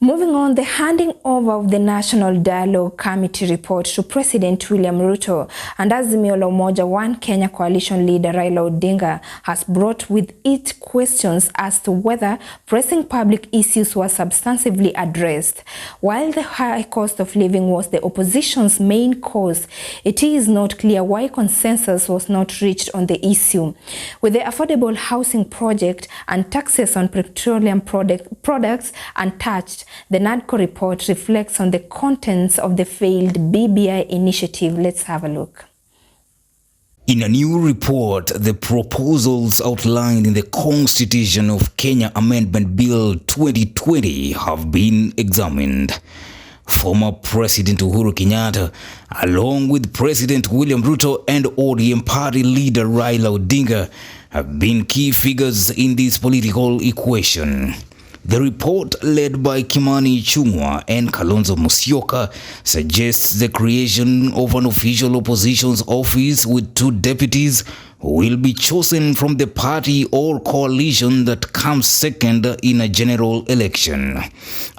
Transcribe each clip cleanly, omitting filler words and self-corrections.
Moving on, the handing over of the National Dialogue Committee report to President William Ruto and Azimio la Umoja One Kenya coalition leader Raila Odinga has brought with it questions as to whether pressing public issues were substantively addressed. While the high cost of living was the opposition's main cause, it is not clear why consensus was not reached on the issue. With the affordable housing project and taxes on petroleum products untouched, the NADCO report reflects on the contents of the failed BBI initiative. Let's have a look. In a new report, the proposals outlined in the Constitution of Kenya Amendment Bill 2020 have been examined. Former President Uhuru Kenyatta, along with President William Ruto and ODM party leader Raila Odinga, have been key figures in this political equation. The report, led by Kimani Ichung'wah and Kalonzo Musyoka, suggests the creation of an official opposition's office with 2 deputies who will be chosen from the party or coalition that comes second in a general election.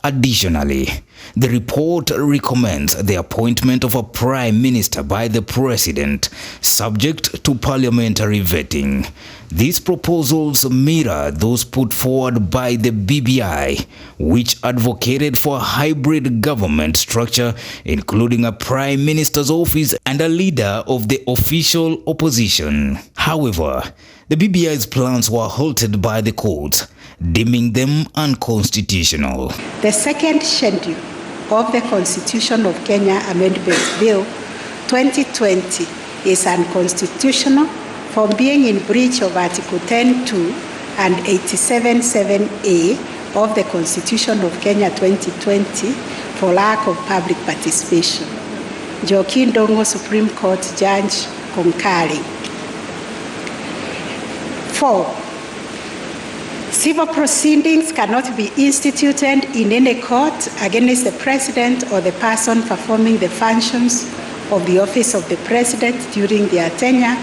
Additionally, the report recommends the appointment of a prime minister by the president, subject to parliamentary vetting. These proposals mirror those put forward by the BBI, which advocated for a hybrid government structure, including a prime minister's office and a leader of the official opposition. However, the BBI's plans were halted by the courts, deeming them unconstitutional. The second schedule of the Constitution of Kenya Amendment Bill 2020 is unconstitutional for being in breach of Article 10(2) and 87(7)(a) of the Constitution of Kenya 2020 for lack of public participation. Joaquin Dongo, Supreme Court Judge, concurring. 4. Civil proceedings cannot be instituted in any court against the president or the person performing the functions of the office of the president during their tenure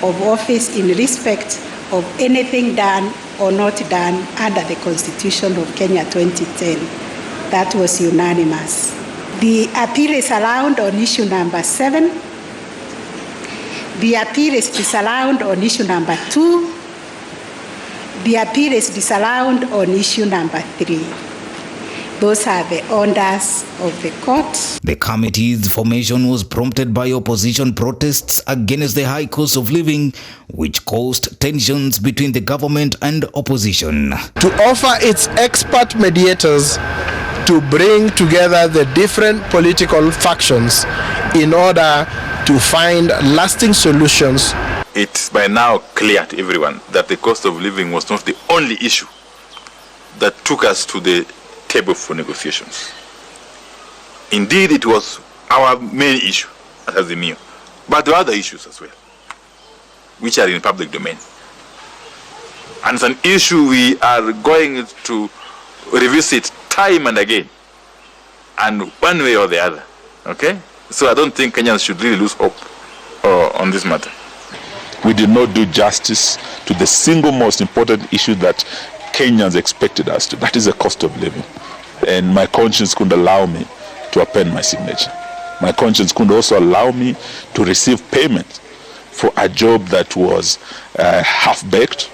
of office in respect of anything done or not done under the Constitution of Kenya 2010. That was unanimous. The appeal is allowed on issue number 7. The appeal is disallowed on issue number 2. The appeal is disallowed on issue number 3. Those are the orders of the court. The committee's formation was prompted by opposition protests against the high cost of living, which caused tensions between the government and opposition. To offer its expert mediators to bring together the different political factions in order to find lasting solutions. It's by now clear to everyone that the cost of living was not the only issue that took us to the table for negotiations. Indeed, it was our main issue as Azimio, but there are other issues as well, which are in public domain. And it's an issue we are going to revisit time and again, and one way or the other, okay? So I don't think Kenyans should really lose hope on this matter. We did not do justice to the single most important issue that Kenyans expected us to. That is the cost of living. And my conscience couldn't allow me to append my signature. My conscience couldn't also allow me to receive payment for a job that was half-baked.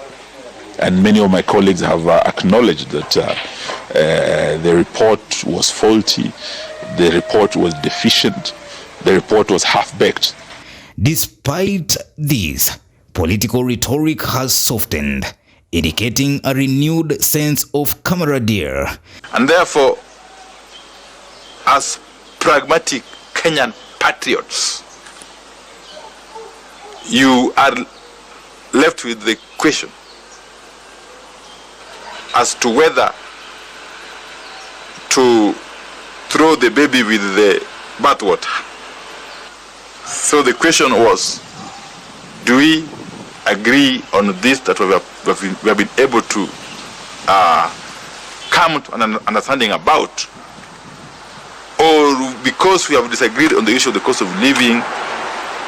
And many of my colleagues have acknowledged that the report was faulty, the report was deficient, the report was half-baked. Despite this, political rhetoric has softened, indicating a renewed sense of camaraderie. And therefore, as pragmatic Kenyan patriots, you are left with the question as to whether to throw the baby with the bathwater. So the question was, do we agree on this, that we have been able to come to an understanding about, or because we have disagreed on the issue of the cost of living,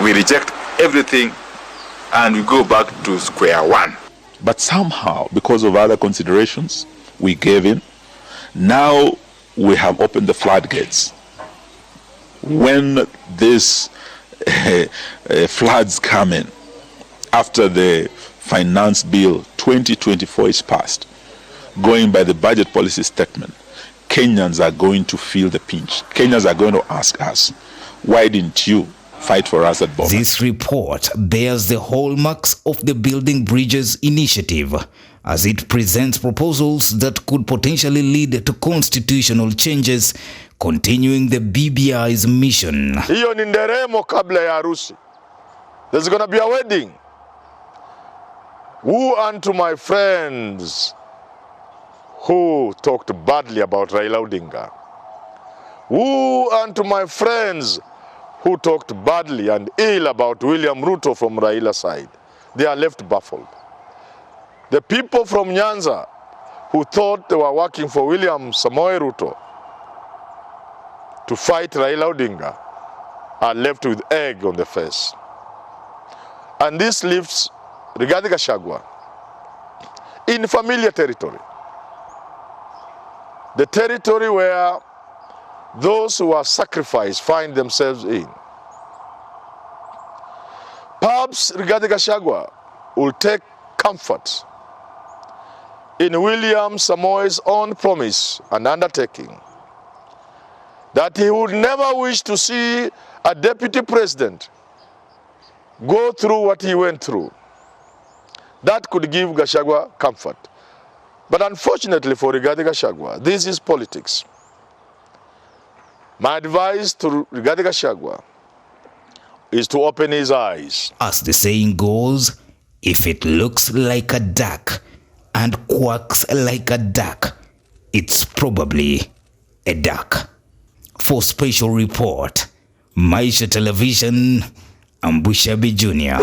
we reject everything and we go back to square one? But somehow, because of other considerations, we gave in. Now we have opened the floodgates. When these floods come in, after the Finance Bill 2024 is passed, going by the budget policy statement, Kenyans are going to feel the pinch. Kenyans are going to ask us, why didn't you fight for us at Bomas? This report bears the hallmarks of the Building Bridges initiative, as it presents proposals that could potentially lead to constitutional changes, continuing the BBI's mission. Hiyo ni nderemo kabla ya harusi. There's going to be a wedding. Woe unto my friends who talked badly about Raila Odinga. Woe unto my friends who talked badly and ill about William Ruto from Raila's side. They are left baffled. The people from Nyanza who thought they were working for William Samoei Ruto to fight Raila Odinga are left with egg on the face. And this leaves Rigathi Gachagua in familiar territory. The territory where those who are sacrificed find themselves in. Perhaps Rigathi Gachagua will take comfort in William Samoei's own promise and undertaking that he would never wish to see a deputy president go through what he went through. That could give Gachagua comfort. But unfortunately for Rigathi Gachagua, this is politics. My advice to Rigathi Gachagua is to open his eyes. As the saying goes, if it looks like a duck and quacks like a duck, it's probably a duck. For Special Report, Maisha Television, Ambushabi Jr.